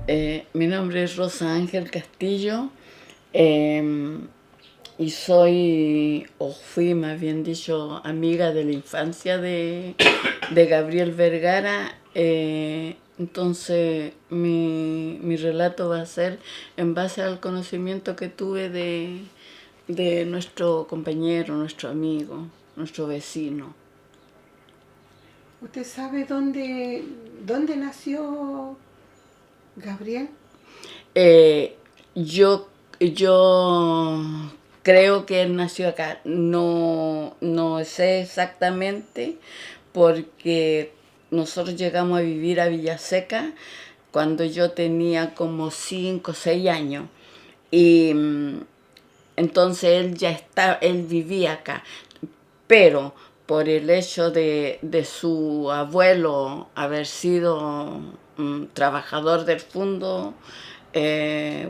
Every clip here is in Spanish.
Mi nombre es Rosa Ángel Castillo eh, y soy, o fui más bien dicho, amiga de la infancia de Gabriel Vergara. Entonces mi relato va a ser en base al conocimiento que tuve de nuestro compañero, nuestro amigo, nuestro vecino. ¿Usted sabe dónde nació Gabriel? Eh, yo, yo creo que él nació acá. No sé exactamente porque nosotros llegamos a vivir a Villaseca cuando yo tenía como 5 o 6 años. Y entonces él vivía acá. Pero por el hecho de su abuelo haber sido trabajador del fondo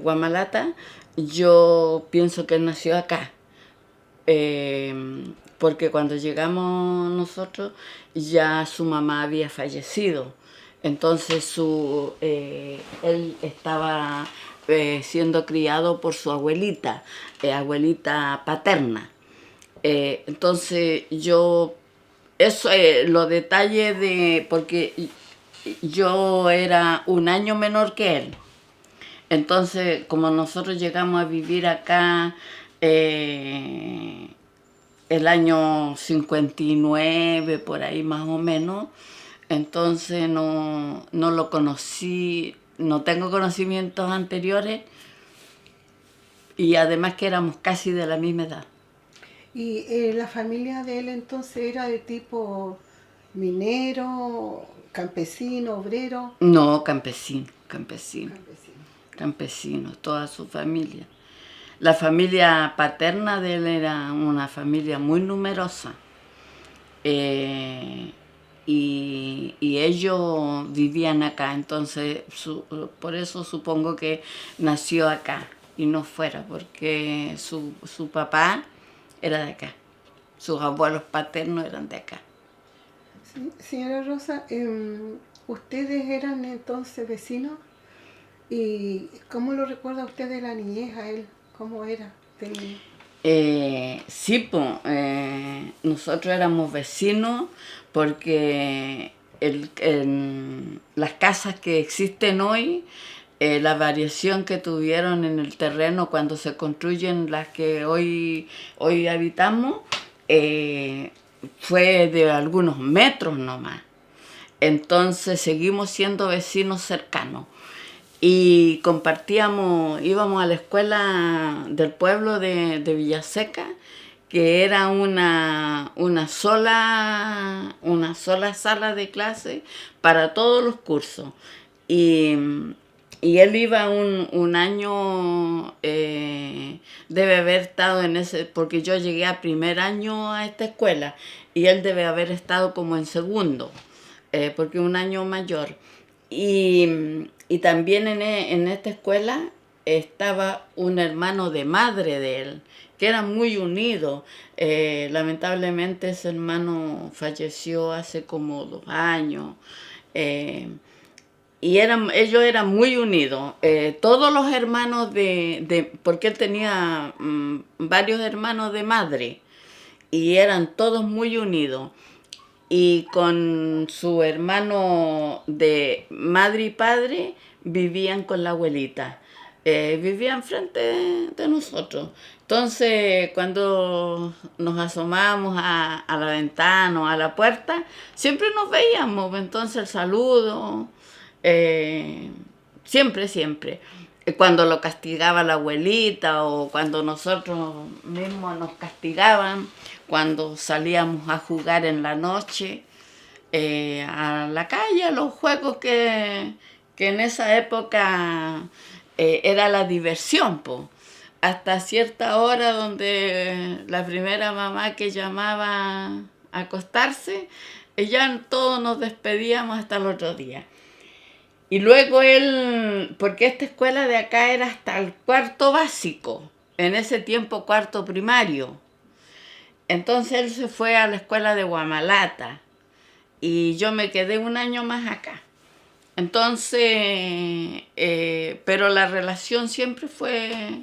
Guamalata, yo pienso que él nació acá. Porque cuando llegamos nosotros ya su mamá había fallecido. Entonces él estaba siendo criado por su abuelita paterna. Entonces yo, eso, los detalles porque yo era un año menor que él. Entonces, como nosotros llegamos a vivir acá eh, el año 59 por ahí más o menos, entonces no lo conocí, no tengo conocimientos anteriores y además que éramos casi de la misma edad. ¿Y la familia de él entonces era de tipo minero, campesino, obrero? No, campesino, campesino, Campesino. campesino, toda su familia. La familia paterna de él era una familia muy numerosa. eh, y ellos vivían acá, entonces por eso supongo que nació acá y no fuera, porque su papá era de acá, sus abuelos paternos eran de acá. Sí, señora Rosa, ¿ustedes eran entonces vecinos? ¿Y cómo lo recuerda usted de la niñez a él? ¿Cómo era de niño? Sí, pues, nosotros éramos vecinos porque las casas que existen hoy, la variación que tuvieron en el terreno cuando se construyen las que hoy habitamos, eh, fue de algunos metros nomás. Entonces seguimos siendo vecinos cercanos y compartíamos, íbamos a la escuela del pueblo de Villaseca, que era una sola sala de clase para todos los cursos. Y, y él iba un año, debe haber estado en ese, porque yo llegué a primer año a esta escuela y él debe haber estado como en segundo, porque un año mayor. Y también en esta escuela estaba un hermano de madre de él, que era muy unido. Lamentablemente ese hermano falleció hace como 2 años. Eh, ellos eran muy unidos. Todos los hermanos porque él tenía varios hermanos de madre y eran todos muy unidos y con su hermano de madre y padre vivían con la abuelita. Vivían frente de nosotros. Entonces, cuando nos asomábamos a la ventana o a la puerta, siempre nos veíamos. Entonces, el saludo, eh, siempre, siempre. Cuando lo castigaba la abuelita o cuando nosotros mismos nos castigaban, cuando salíamos a jugar en la noche, a la calle, a los juegos que en esa época era la diversión, po. Hasta cierta hora donde la primera mamá que llamaba a acostarse, ya todos nos despedíamos hasta el otro día. Y luego él, porque esta escuela de acá era hasta el cuarto básico, en ese tiempo cuarto primario. Entonces él se fue a la escuela de Guamalata y yo me quedé un año más acá. Entonces, pero la relación siempre fue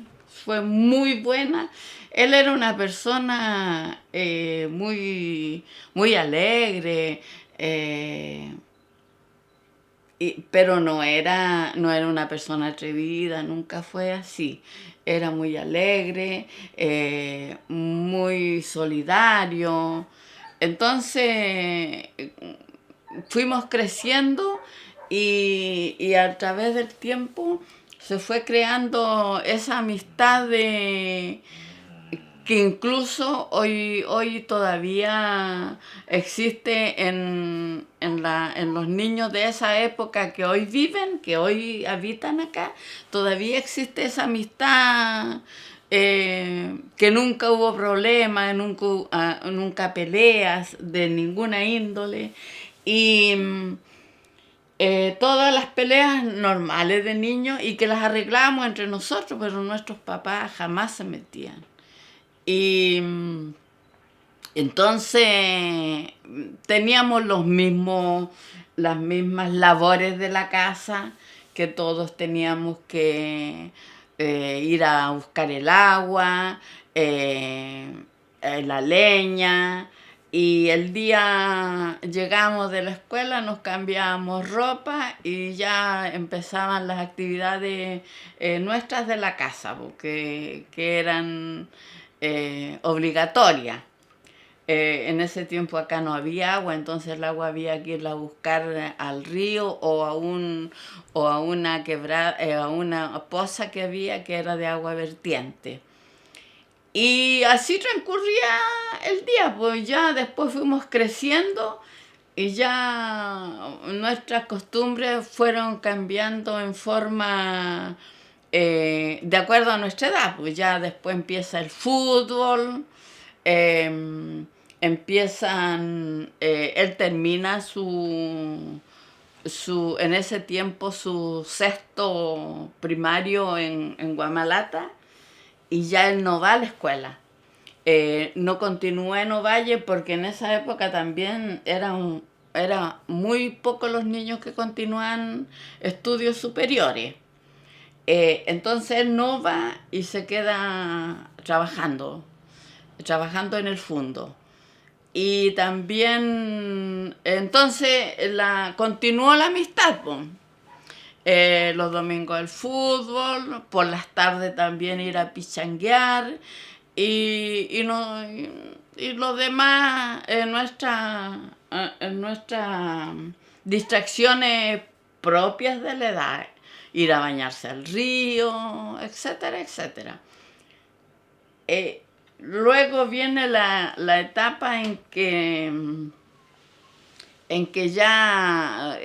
muy buena. Él era una persona muy alegre, pero no era una persona atrevida, nunca fue así. Era muy alegre, muy solidario. Entonces, fuimos creciendo y a través del tiempo se fue creando esa amistad que incluso hoy todavía existe en los niños de esa época que hoy viven, que hoy habitan acá. Todavía existe esa amistad, que nunca hubo problemas, nunca peleas de ninguna índole. Y todas las peleas normales de niños y que las arreglábamos entre nosotros, pero nuestros papás jamás se metían. Y entonces teníamos las mismas labores de la casa, que todos teníamos que ir a buscar el agua, la leña, y el día llegamos de la escuela, nos cambiábamos ropa y ya empezaban las actividades nuestras de la casa, porque que eran obligatorias. En ese tiempo acá no había agua, entonces el agua había que irla a buscar al río o a una quebrada, a una poza que había que era de agua vertiente. Y así transcurría el día, pues ya después fuimos creciendo y ya nuestras costumbres fueron cambiando en forma de acuerdo a nuestra edad, pues ya después empieza el fútbol, él termina en ese tiempo su sexto primario en Guamalata y ya él no va a la escuela. No continúa en Ovalle porque en esa época también era muy pocos los niños que continúan estudios superiores. Entonces él no va y se queda trabajando en el fondo. Y también, entonces, continuó la amistad, pues. Los domingos el fútbol, por las tardes también ir a pichanguear y, no, y lo demás en nuestras distracciones propias de la edad, ir a bañarse al río, etcétera, etcétera. Luego viene la etapa en que ya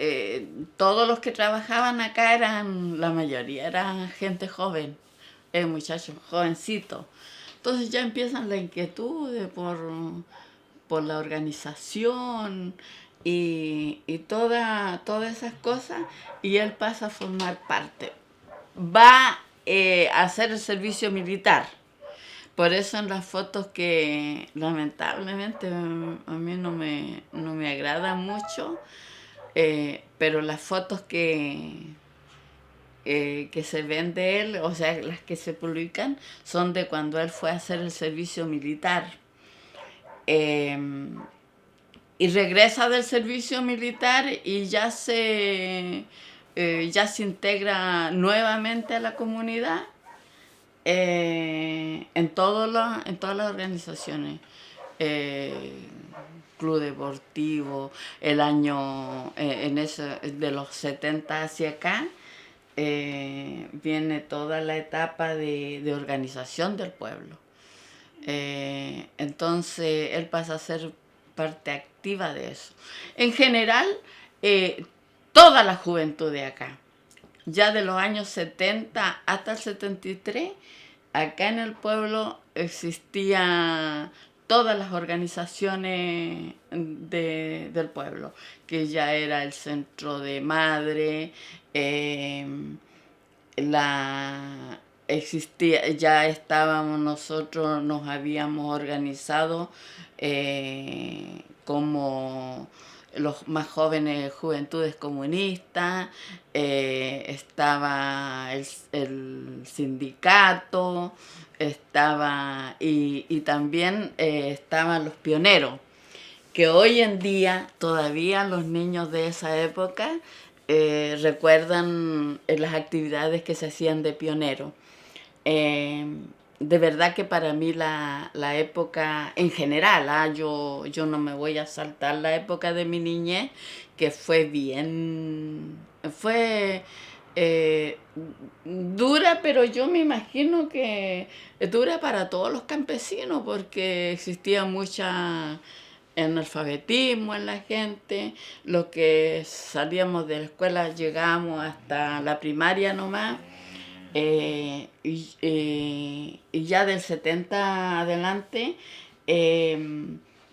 todos los que trabajaban acá la mayoría eran gente joven, muchachos jovencitos. Entonces ya empiezan las inquietudes por la organización y todas esas cosas, y él pasa a formar parte. Va a hacer el servicio militar. Por eso en las fotos que lamentablemente a mí no me agrada mucho, pero las fotos que se ven de él, o sea, las que se publican, son de cuando él fue a hacer el servicio militar. Eh, y regresa del servicio militar y ya se integra nuevamente a la comunidad. En todas las organizaciones, club deportivo, el año, de los 70 hacia acá, viene toda la etapa de organización del pueblo. Entonces él pasa a ser parte activa de eso. En general, toda la juventud de acá, ya de los años 70 hasta el 73, acá en el pueblo existían todas las organizaciones del pueblo, que ya era el centro de madre, ya estábamos nosotros, nos habíamos organizado como los más jóvenes Juventudes Comunistas, estaba el sindicato, y también estaban los pioneros, que hoy en día todavía los niños de esa época recuerdan las actividades que se hacían de pionero. Eh, de verdad que para mí la época en general, yo no me voy a saltar la época de mi niñez, que fue eh, dura, pero yo me imagino que dura para todos los campesinos, porque existía mucha analfabetismo en la gente. Los que salíamos de la escuela llegábamos hasta la primaria nomás. Y ya del 70 adelante eh,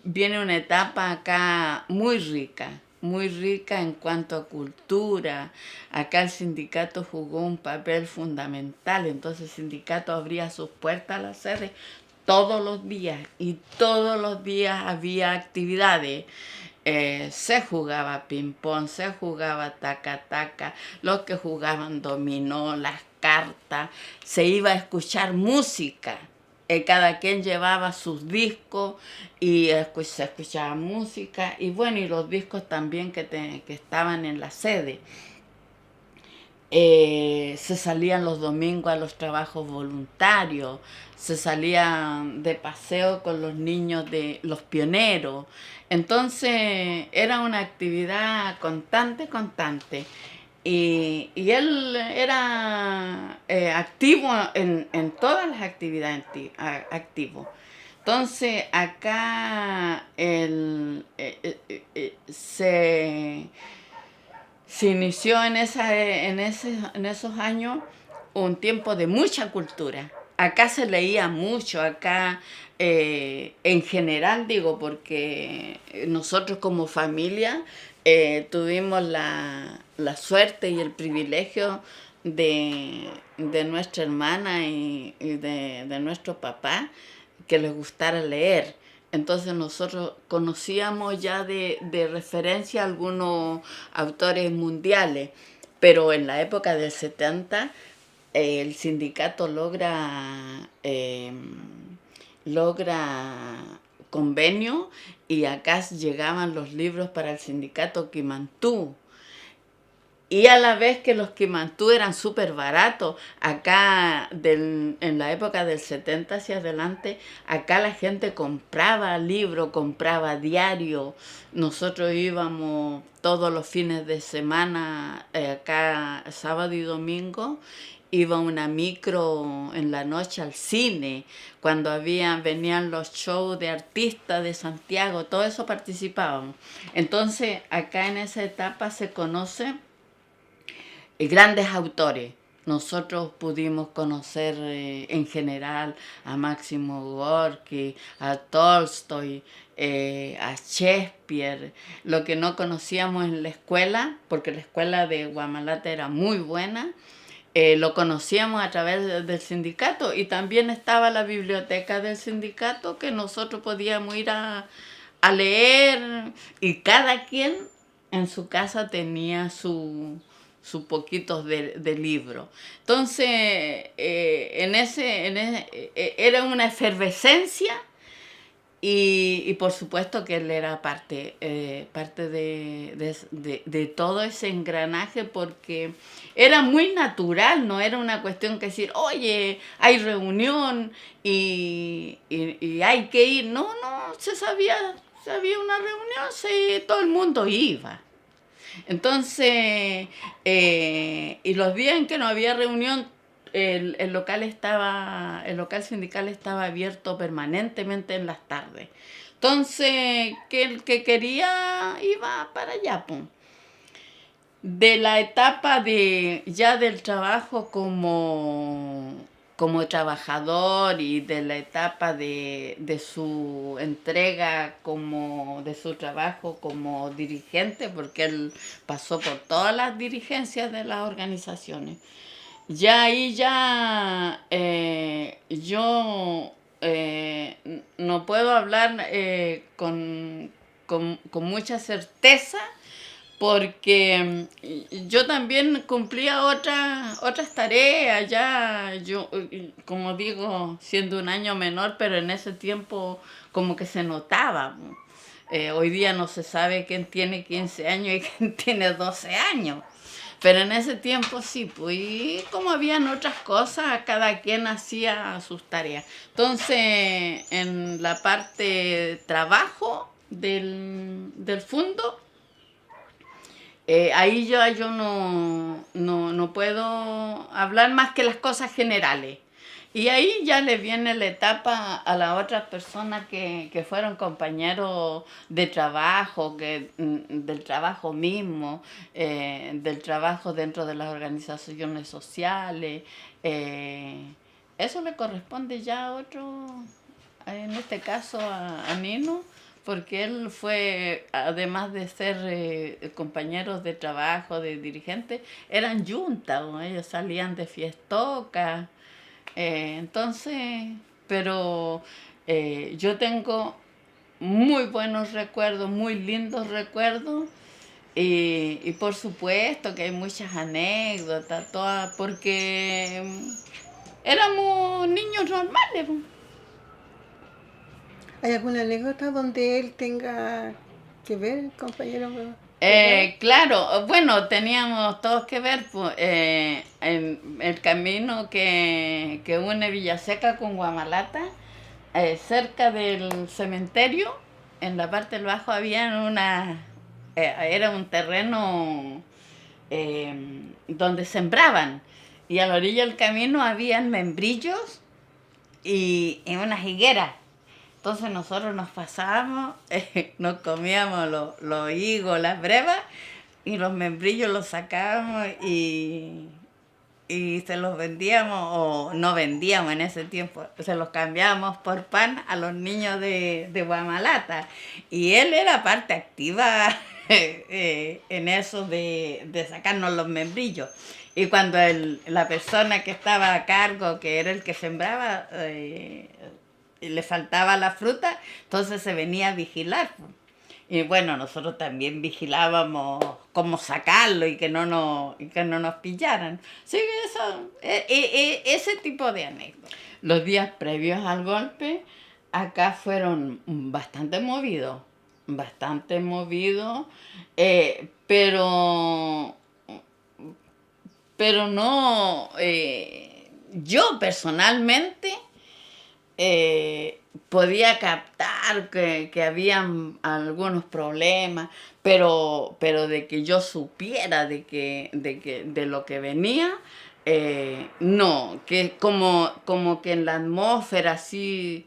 viene una etapa acá muy rica en cuanto a cultura. Acá el sindicato jugó un papel fundamental, entonces el sindicato abría sus puertas a la sede todos los días y todos los días había actividades. Se jugaba ping-pong, se jugaba taca-taca, los que jugaban dominó, las cartas, se iba a escuchar música. Cada quien llevaba sus discos y se escuchaba música, y bueno, y los discos también que estaban en la sede. Se salían los domingos a los trabajos voluntarios, se salían de paseo con los niños de los pioneros. Entonces era una actividad constante. Y él era activo en todas las actividades, activo. Entonces acá se inició en esos años un tiempo de mucha cultura. Acá se leía mucho, acá en general digo, porque nosotros como familia tuvimos la suerte y el privilegio de nuestra hermana y de nuestro papá, que les gustara leer. Entonces nosotros conocíamos ya de referencia algunos autores mundiales, pero en la época del 70 el sindicato logra convenio, y acá llegaban los libros para el sindicato Quimantú. Y a la vez que los Quimantú eran súper baratos, acá en la época del 70 hacia adelante, acá la gente compraba libros, compraba diario. Nosotros íbamos todos los fines de semana, acá sábado y domingo, iba una micro en la noche al cine, cuando venían los shows de artistas de Santiago, todo eso participábamos. Entonces acá en esa etapa se conoce grandes autores. Nosotros pudimos conocer en general a Máximo Gorki, a Tolstoy, a Shakespeare, lo que no conocíamos en la escuela, porque la escuela de Guamalate era muy buena. Lo conocíamos a través del sindicato, y también estaba la biblioteca del sindicato que nosotros podíamos ir a leer, y cada quien en su casa tenía sus poquitos de libro. Entonces, era una efervescencia, y por supuesto que él era parte de todo ese engranaje, porque era muy natural, no era una cuestión que decir, oye, hay reunión y hay que ir. No, se había una reunión, todo el mundo iba. Entonces, y los días en que no había reunión, el local sindical estaba abierto permanentemente en las tardes. Entonces, que el que quería iba para allá, pues. De la etapa ya del trabajo como trabajador, y de la etapa de su entrega de su trabajo como dirigente, porque él pasó por todas las dirigencias de las organizaciones. Ya ahí yo no puedo hablar con con mucha certeza, porque yo también cumplía otras tareas, ya yo, como digo, siendo un año menor, pero en ese tiempo como que se notaba. Hoy día no se sabe quién tiene 15 años y quién tiene 12 años. Pero en ese tiempo sí, pues, y como habían otras cosas, cada quien hacía sus tareas. Entonces, en la parte trabajo del fondo, ahí yo no puedo hablar más que las cosas generales. Y ahí ya le viene la etapa a las otras personas que fueron compañeros de trabajo, del trabajo mismo, del trabajo dentro de las organizaciones sociales. Eso le corresponde ya a otro, en este caso a Nino, porque él fue, además de ser compañeros de trabajo, de dirigentes, eran yuntas, ¿no? Ellos salían de fiestocas. Entonces, pero yo tengo muy buenos recuerdos, muy lindos recuerdos, y por supuesto que hay muchas anécdotas, todas, porque éramos niños normales. ¿Hay alguna anécdota donde él tenga que ver, compañero? Claro, bueno, teníamos todos que ver pues, en el camino que une Villaseca con Guamalata, cerca del cementerio, en la parte del bajo había era un terreno donde sembraban, y a la orilla del camino habían membrillos y unas higueras. Entonces nosotros nos pasábamos, nos comíamos los higos, las brevas, y los membrillos los sacábamos y se los vendíamos, o no vendíamos en ese tiempo, se los cambiábamos por pan a los niños de Guamalata. Y él era parte activa en eso de sacarnos los membrillos. Y cuando la persona que estaba a cargo, que era el que sembraba, le faltaba la fruta, entonces se venía a vigilar. Y bueno, nosotros también vigilábamos cómo sacarlo y que no nos pillaran. Sí, eso, ese tipo de anécdotas. Los días previos al golpe, acá fueron bastante movidos, pero no, yo personalmente podía captar que habían algunos problemas, pero de que yo supiera de lo que venía, no, que como que en la atmósfera así,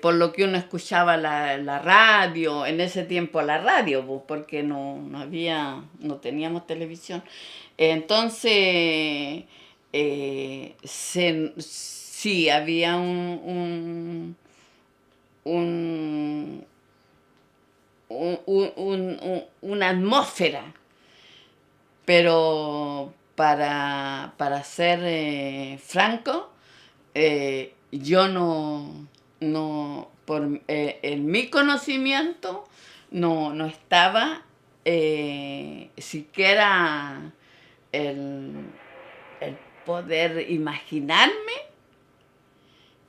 por lo que uno escuchaba la radio, en ese tiempo la radio, pues, porque no teníamos televisión. Entonces, sí, había una atmósfera, pero para ser franco, yo en mi conocimiento, no estaba siquiera el poder imaginarme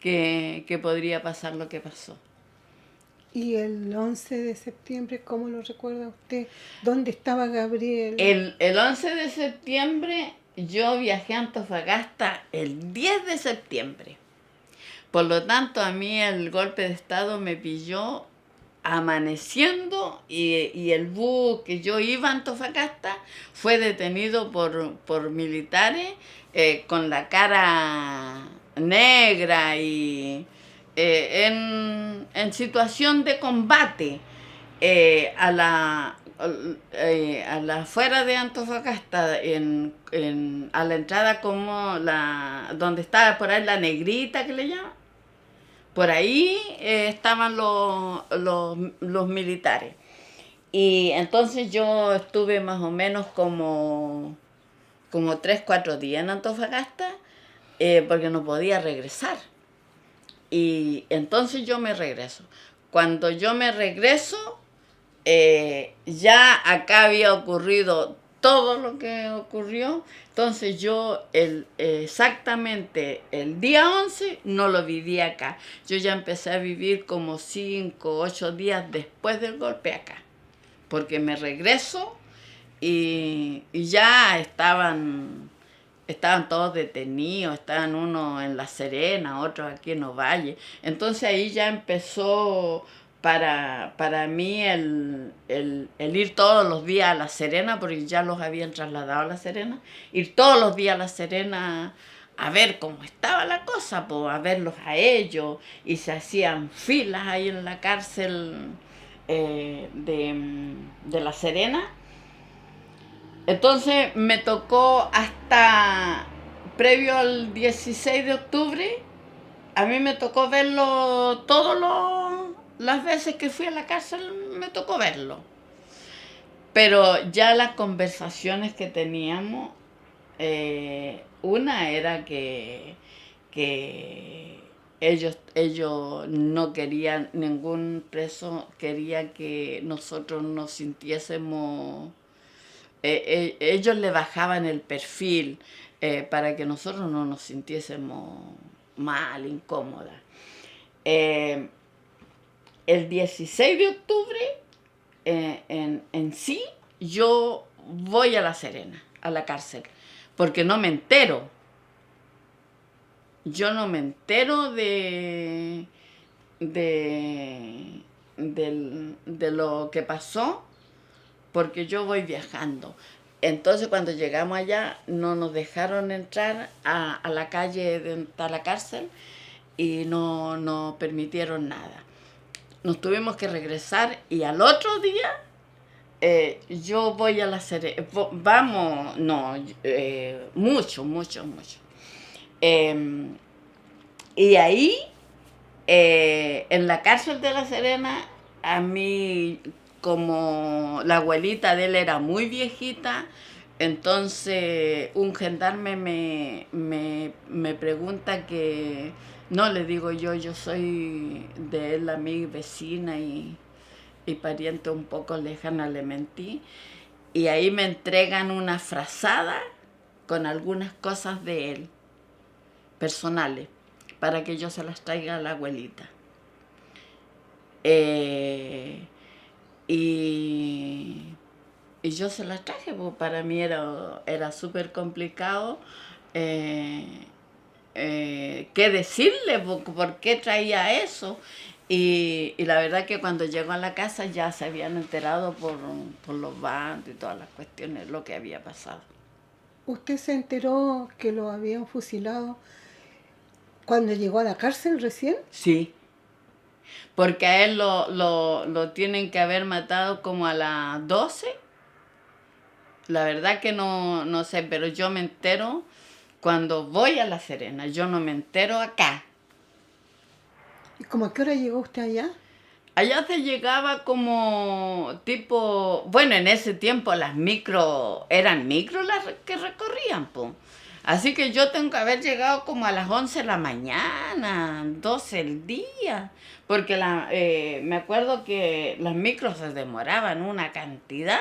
que podría pasar lo que pasó. ¿Y el 11 de septiembre, cómo lo recuerda usted? ¿Dónde estaba Gabriel? El 11 de septiembre yo viajé a Antofagasta el 10 de septiembre. Por lo tanto, a mí el golpe de Estado me pilló amaneciendo, y el bus que yo iba a Antofagasta fue detenido por militares con la cara negra y en situación de combate a la afuera de Antofagasta, a la entrada como donde estaba por ahí la Negrita, que le llaman. Por ahí estaban los militares. Y entonces yo estuve más o menos como 3-4 días en Antofagasta, porque no podía regresar. Y entonces yo me regreso. Cuando yo me regreso, ya acá había ocurrido todo lo que ocurrió, entonces yo exactamente el día 11 no lo viví acá. Yo ya empecé a vivir como 5, 8 días después del golpe acá, porque me regreso y ya estaban todos detenidos, estaban unos en La Serena, otros aquí en Ovalle. Entonces ahí ya empezó para mí el ir todos los días a La Serena, porque ya los habían trasladado a La Serena, ir todos los días a La Serena a ver cómo estaba la cosa, pues, a verlos a ellos, y se hacían filas ahí en la cárcel de La Serena. Entonces me tocó hasta previo al 16 de octubre, a mí me tocó verlo las veces que fui a la cárcel, me tocó verlo. Pero ya las conversaciones que teníamos, una era que ellos no querían, ningún preso quería que nosotros nos sintiésemos ellos le bajaban el perfil para que nosotros no nos sintiésemos mal, incómodas. El 16 de octubre, en sí, yo voy a La Serena, a la cárcel, porque no me entero. Yo no me entero de lo que pasó, porque yo voy viajando. Entonces cuando llegamos allá no nos dejaron entrar a la calle de la cárcel y no nos permitieron nada. Nos tuvimos que regresar y al otro día yo voy a La Serena. Vamos, no, mucho, mucho, mucho. Y ahí, en la cárcel de La Serena, a mí, como la abuelita de él era muy viejita, entonces un gendarme me pregunta que, no, le digo yo soy de él, mi vecina y pariente un poco lejana, le mentí. Y ahí me entregan una frazada con algunas cosas de él, personales, para que yo se las traiga a la abuelita. Y yo se las traje, pues para mí era súper complicado qué decirle, por qué traía eso. Y la verdad que cuando llegó a la casa ya se habían enterado por los bandos y todas las cuestiones, lo que había pasado. ¿Usted se enteró que lo habían fusilado cuando llegó a la cárcel recién? Sí, porque a él lo tienen que haber matado como a las 12. La verdad que no sé, pero yo me entero cuando voy a La Serena, yo no me entero acá. ¿Y cómo a qué hora llegó usted allá? Allá se llegaba como tipo, bueno, en ese tiempo las micro, eran micro las que recorrían, pues. Así que yo tengo que haber llegado como a las 11 de la mañana, 12 del día, porque me acuerdo que las micros se demoraban una cantidad.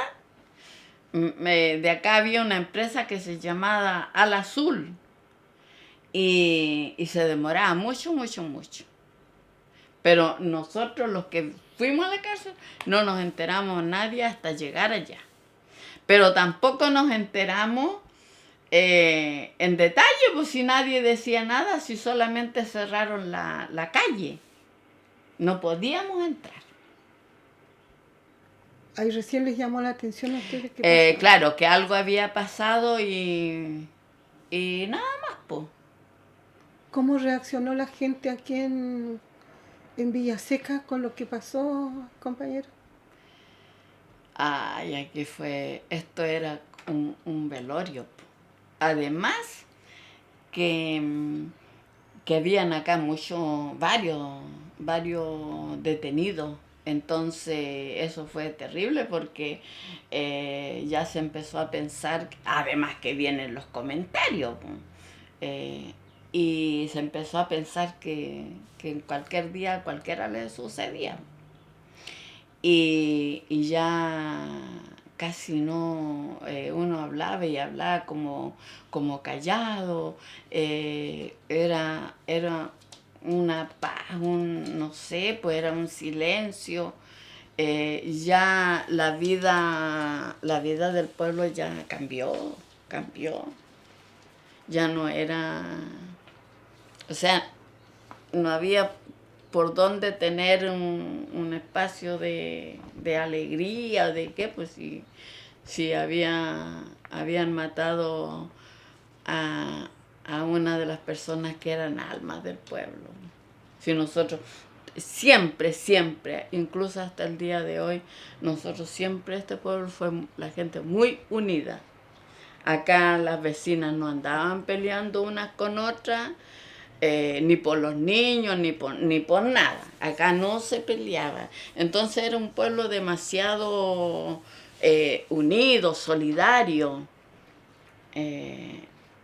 De acá había una empresa que se llamaba Al Azul y se demoraba mucho, mucho, mucho. Pero nosotros los que fuimos a la cárcel no nos enteramos nadie hasta llegar allá. Pero tampoco nos enteramos en detalle, pues si nadie decía nada, si solamente cerraron la calle. No podíamos entrar. Ahí recién les llamó la atención a ustedes qué pasó. Claro, que algo había pasado y nada más, pues. ¿Cómo reaccionó la gente aquí en Villaseca con lo que pasó, compañero? Ay, esto era un velorio, po. Además que habían acá varios detenidos. Entonces eso fue terrible porque ya se empezó a pensar, además que vienen los comentarios, po. Y se empezó a pensar que en cualquier día a cualquiera le sucedía. y ya casi no, uno hablaba y hablaba como callado, era una paz, no sé, pues era un silencio. Ya la vida del pueblo ya cambió, ya no era, o sea, no había por dónde tener un espacio de alegría, de qué, pues si habían matado a, a una de las personas que eran almas del pueblo. Si nosotros siempre, incluso hasta el día de hoy, nosotros siempre, este pueblo fue la gente muy unida. Acá las vecinas no andaban peleando unas con otras, ni por los niños, ni por nada. Acá no se peleaba. Entonces era un pueblo demasiado unido, solidario.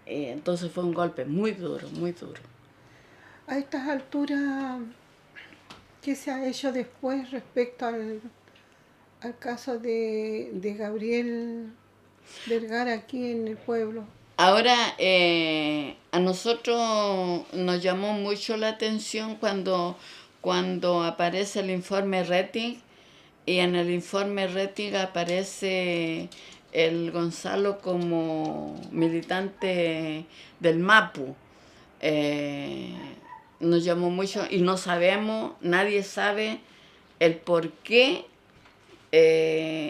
Entonces fue un golpe muy duro, muy duro. A estas alturas, ¿qué se ha hecho después respecto al caso de Gabriel Vergara aquí en el pueblo? Ahora, a nosotros nos llamó mucho la atención cuando aparece el informe Rettig, y en el informe Rettig aparece el Gonzalo como militante del MAPU. Eh, Nos llamó mucho y no sabemos, nadie sabe el por qué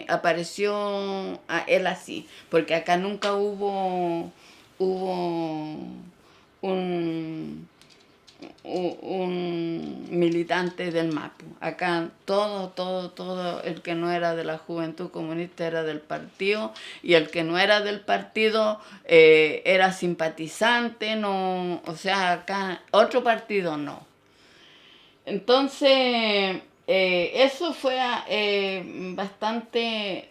apareció a él así, porque acá nunca hubo un militante del MAPU. Acá todo el que no era de la Juventud Comunista era del partido, y el que no era del partido era simpatizante, no, o sea, acá otro partido no. Entonces, eso fue bastante,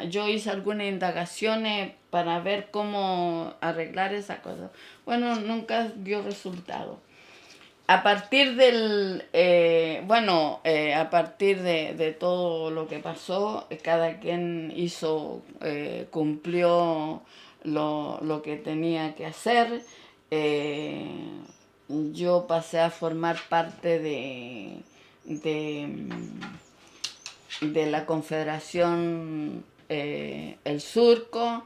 yo hice algunas indagaciones para ver cómo arreglar esa cosa. Bueno, nunca dio resultado. A partir a partir de todo lo que pasó, cada quien cumplió lo que tenía que hacer. Yo pasé a formar parte de la Confederación El Surco.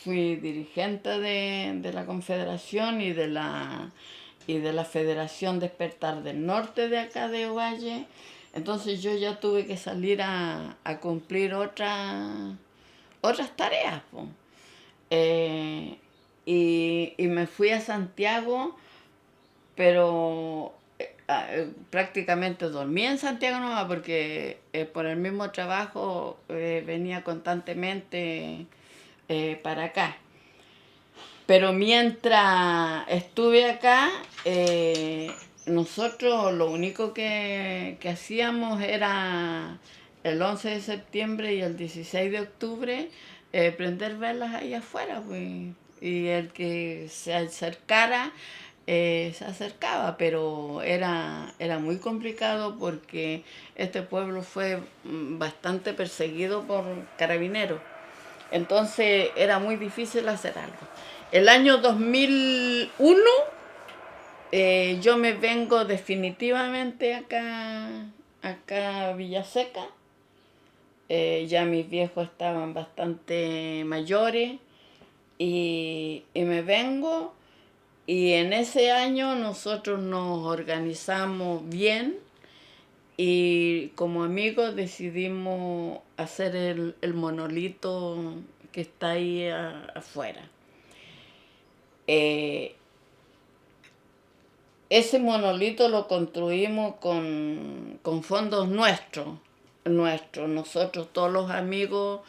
Fui dirigente de la Confederación y de la Federación Despertar del Norte de acá de Ovalle. Entonces yo ya tuve que salir a cumplir otras tareas, po. Y me fui a Santiago, pero prácticamente dormí en Santiago nomás, porque por el mismo trabajo venía constantemente para acá. Pero mientras estuve acá, nosotros lo único que hacíamos era el 11 de septiembre y el 16 de octubre prender velas ahí afuera, pues, y el que se acercara se acercaba, pero era muy complicado porque este pueblo fue bastante perseguido por carabineros. Entonces era muy difícil hacer algo. El año 2001 yo me vengo definitivamente acá a Villaseca. Ya mis viejos estaban bastante mayores y me vengo, y en ese año nosotros nos organizamos bien y como amigos decidimos hacer el monolito que está ahí afuera. Ese monolito lo construimos con fondos nuestros. Nosotros, todos los amigos,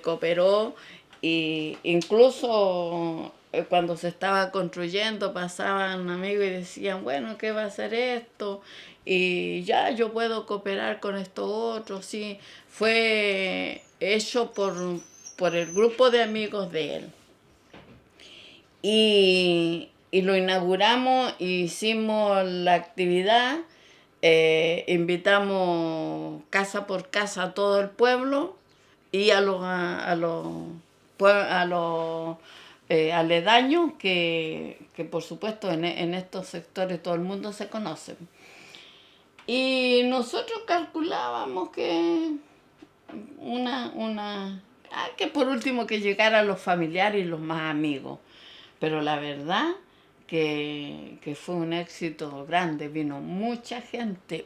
cooperó, y incluso cuando se estaba construyendo pasaban amigos y decían, bueno, ¿qué va a ser esto? Y ya yo puedo cooperar con esto otro, sí. Fue hecho por el grupo de amigos de él. Y lo inauguramos, hicimos la actividad, invitamos casa por casa a todo el pueblo y a los aledaños que por supuesto en estos sectores todo el mundo se conoce. Y nosotros calculábamos que que por último que llegaran los familiares y los más amigos. Pero la verdad que fue un éxito grande, vino mucha gente,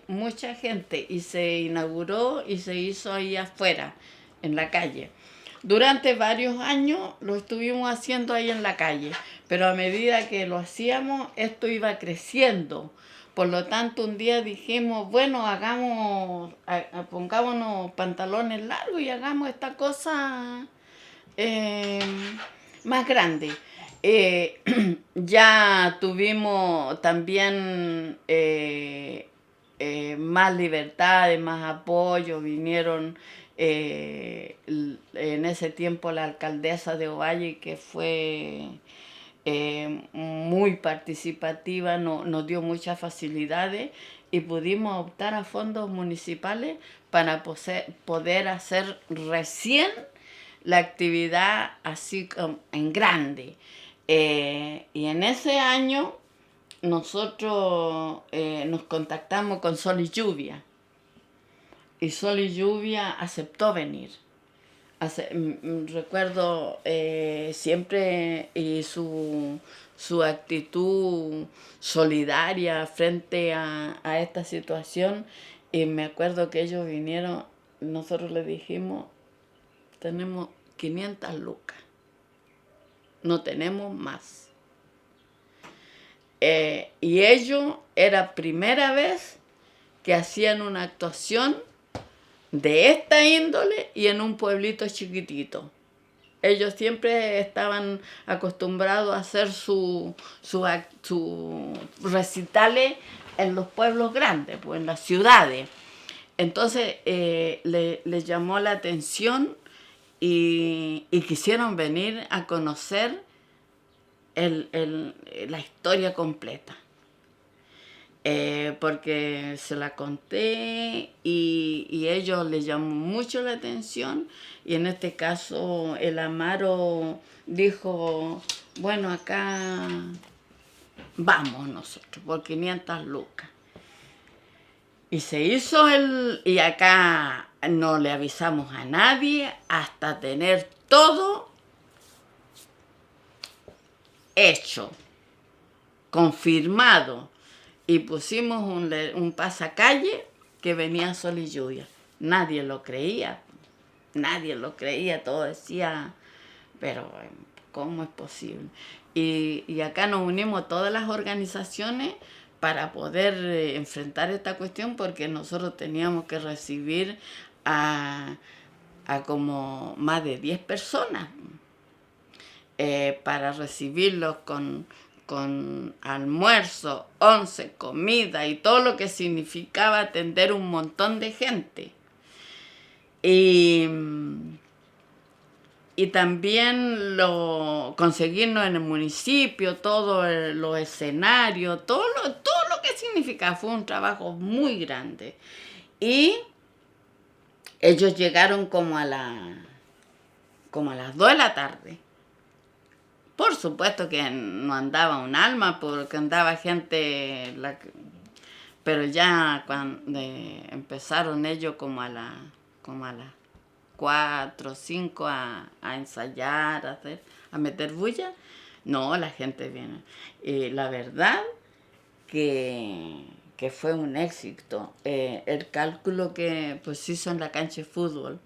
y se inauguró y se hizo ahí afuera, en la calle. Durante varios años lo estuvimos haciendo ahí en la calle, pero a medida que lo hacíamos, esto iba creciendo. Por lo tanto, un día dijimos, bueno, pongámonos pantalones largos y hagamos esta cosa eh, más grande. Ya tuvimos también más libertades, más apoyo. Vinieron en ese tiempo la alcaldesa de Ovalle, que fue muy participativa, nos dio muchas facilidades y pudimos optar a fondos municipales para poder hacer recién la actividad así en grande. Y en ese año nosotros nos contactamos con Sol y Lluvia, y Sol y Lluvia aceptó venir. Recuerdo siempre su actitud solidaria frente a esta situación, y me acuerdo que ellos vinieron, nosotros les dijimos, tenemos 500 lucas, no tenemos más. Y ellos era primera vez que hacían una actuación de esta índole y en un pueblito chiquitito. Ellos siempre estaban acostumbrados a hacer sus recitales en los pueblos grandes, pues en las ciudades. Entonces les llamó la atención y quisieron venir a conocer la historia completa. Porque se la conté y ellos les llamó mucho la atención, y en este caso el Amaro dijo, bueno, acá vamos nosotros por 500 lucas. Y se hizo y acá no le avisamos a nadie hasta tener todo hecho, confirmado. Y pusimos un pasacalle que venía Sol y Lluvia. Nadie lo creía, todo decía, pero ¿cómo es posible? Y acá nos unimos todas las organizaciones para poder enfrentar esta cuestión, porque nosotros teníamos que recibir a como más de 10 personas para recibirlos con almuerzo, once, comida y todo lo que significaba atender un montón de gente. Y también conseguirnos en el municipio, todos los escenarios, todo lo que significaba. Fue un trabajo muy grande. Y ellos llegaron como a las 2 de la tarde. Por supuesto que no andaba un alma, porque andaba gente, pero ya cuando empezaron ellos como a las 4 o 5 a ensayar, a meter bulla, no, la gente viene. La verdad que fue un éxito. El cálculo que pues hizo en la cancha de fútbol,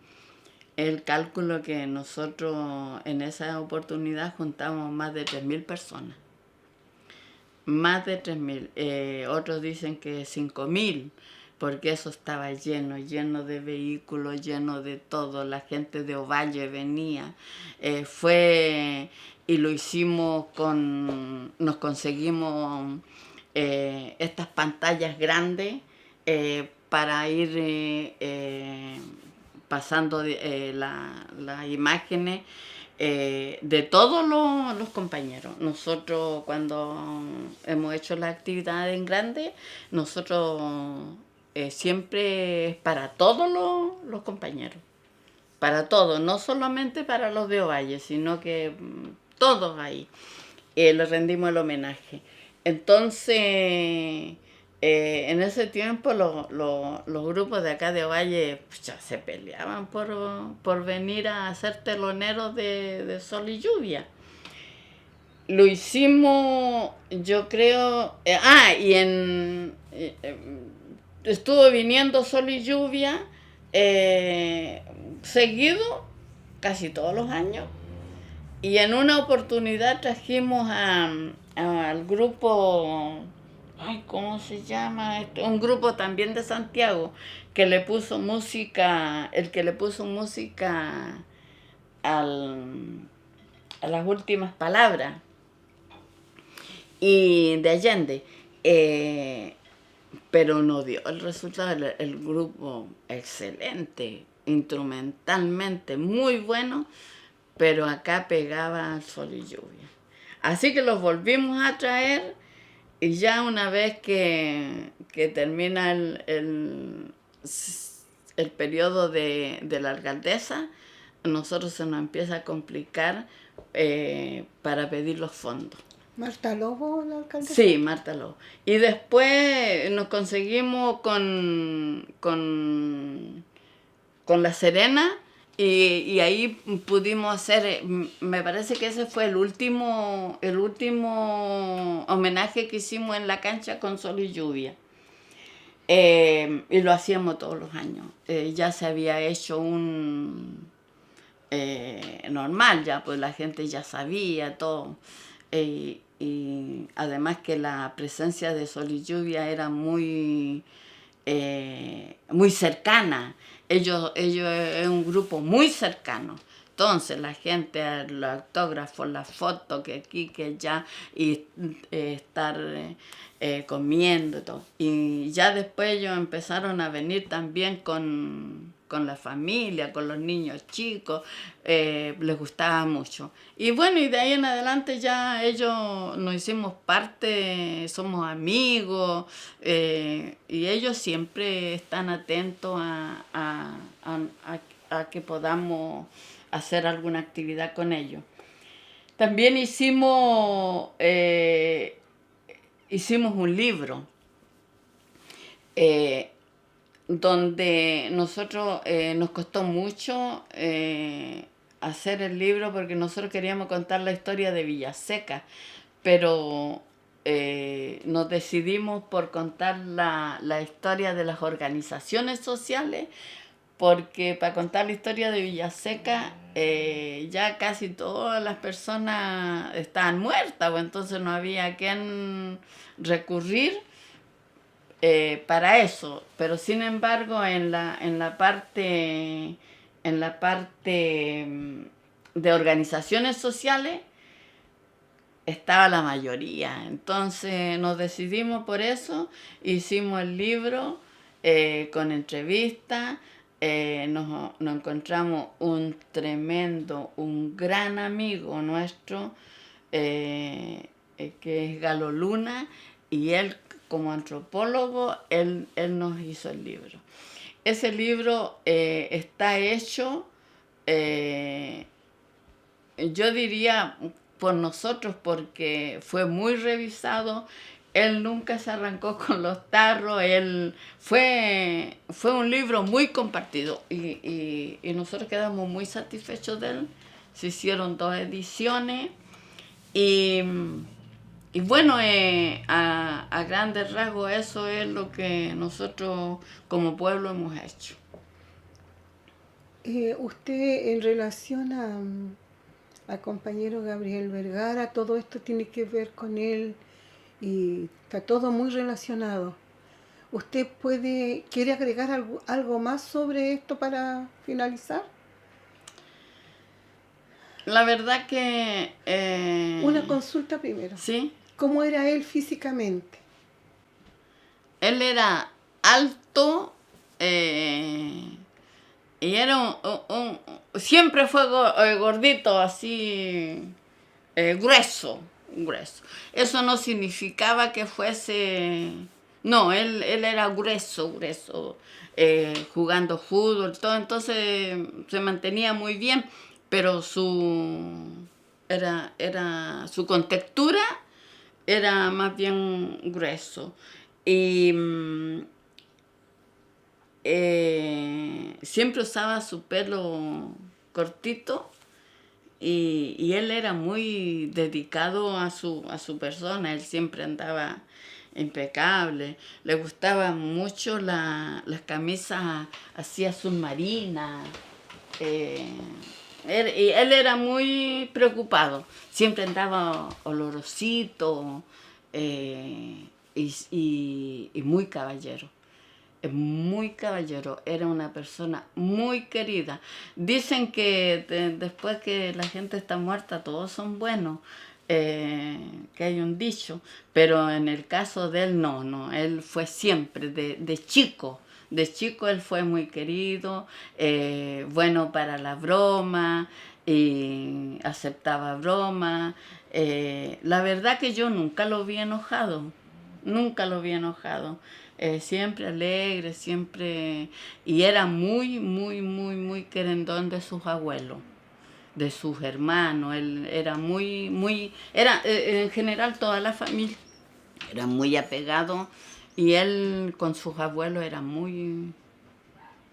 el cálculo que nosotros en esa oportunidad juntamos más de 3.000 personas. Más de 3.000. Otros dicen que 5.000, porque eso estaba lleno de vehículos, lleno de todo. La gente de Ovalle venía. Y lo hicimos nos conseguimos estas pantallas grandes para ir pasando las imágenes de todos los compañeros. Nosotros cuando hemos hecho la actividad en grande, nosotros siempre es para todos los compañeros, para todos, no solamente para los de Ovalle, sino que todos ahí le rendimos el homenaje. Entonces, en ese tiempo los grupos de acá de Ovalle ya se peleaban por venir a ser teloneros de Sol y Lluvia. Lo hicimos, yo creo, estuvo viniendo Sol y Lluvia seguido, casi todos los años. Y en una oportunidad trajimos al grupo, ay, ¿cómo se llama esto? Un grupo también de Santiago, que le puso música, el que le puso música a las últimas palabras, y de Allende. Pero no dio el resultado, el grupo excelente, instrumentalmente muy bueno, pero acá pegaba Sol y Lluvia. Así que los volvimos a traer y ya una vez que termina el periodo de la alcaldesa, a nosotros se nos empieza a complicar para pedir los fondos. ¿Marta Lobo, la alcaldesa? Sí, Marta Lobo. Y después nos conseguimos con La Serena y ahí pudimos hacer, me parece que ese fue el último homenaje que hicimos en la cancha con Sol y Lluvia. Y lo hacíamos todos los años. Ya se había hecho un normal, ya pues la gente ya sabía todo. Y además que la presencia de Sol y Lluvia era muy cercana. Ellos es un grupo muy cercano. Entonces la gente, los autógrafos, las fotos, que aquí, que allá, y estar comiendo y todo. Y ya después ellos empezaron a venir también con la familia, con los niños chicos, les gustaba mucho. Y bueno, y de ahí en adelante ya ellos nos hicimos parte, somos amigos, y ellos siempre están atentos a que podamos hacer alguna actividad con ellos. También hicimos un libro donde nosotros nos costó mucho hacer el libro porque nosotros queríamos contar la historia de Villaseca, pero nos decidimos por contar la historia de las organizaciones sociales, porque para contar la historia de Villaseca ya casi todas las personas estaban muertas, pues entonces no había a quién recurrir para eso. Pero sin embargo en la parte de organizaciones sociales estaba la mayoría. Entonces nos decidimos por eso, hicimos el libro con entrevistas. Nos encontramos un gran amigo nuestro, que es Galo Luna, y él como antropólogo, él nos hizo el libro. Ese libro está hecho, yo diría, por nosotros, porque fue muy revisado. Él nunca se arrancó con los tarros. Fue un libro muy compartido y nosotros quedamos muy satisfechos de él. Se hicieron 2 ediciones y bueno, a grandes rasgos eso es lo que nosotros como pueblo hemos hecho. Usted, en relación al compañero Gabriel Vergara, todo esto tiene que ver con él y está todo muy relacionado. ¿Usted quiere agregar algo más sobre esto para finalizar? La verdad que... Una consulta primero. ¿Sí? ¿Cómo era él físicamente? Él era alto, Y era siempre fue gordito, así, grueso, grueso. Eso no significaba que fuese... No, él era grueso, grueso, jugando fútbol, todo, entonces se mantenía muy bien, pero su contextura era más bien grueso. Y siempre usaba su pelo cortito y él era muy dedicado a su persona, él siempre andaba impecable, le gustaban mucho las camisas así azul marina, y él era muy preocupado, siempre andaba olorosito, y muy caballero. Es muy caballero, era una persona muy querida. Dicen que después que la gente está muerta todos son buenos, que hay un dicho, pero en el caso de él no, él fue siempre de chico. De chico él fue muy querido, bueno para la broma, y aceptaba bromas. La verdad que yo nunca lo vi enojado, nunca lo vi enojado. Siempre alegre, siempre... Y era muy, muy, muy, muy querendón de sus abuelos, de sus hermanos. Él era muy, muy... Era, en general, toda la familia era muy apegado y él con sus abuelos era muy,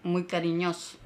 muy cariñoso.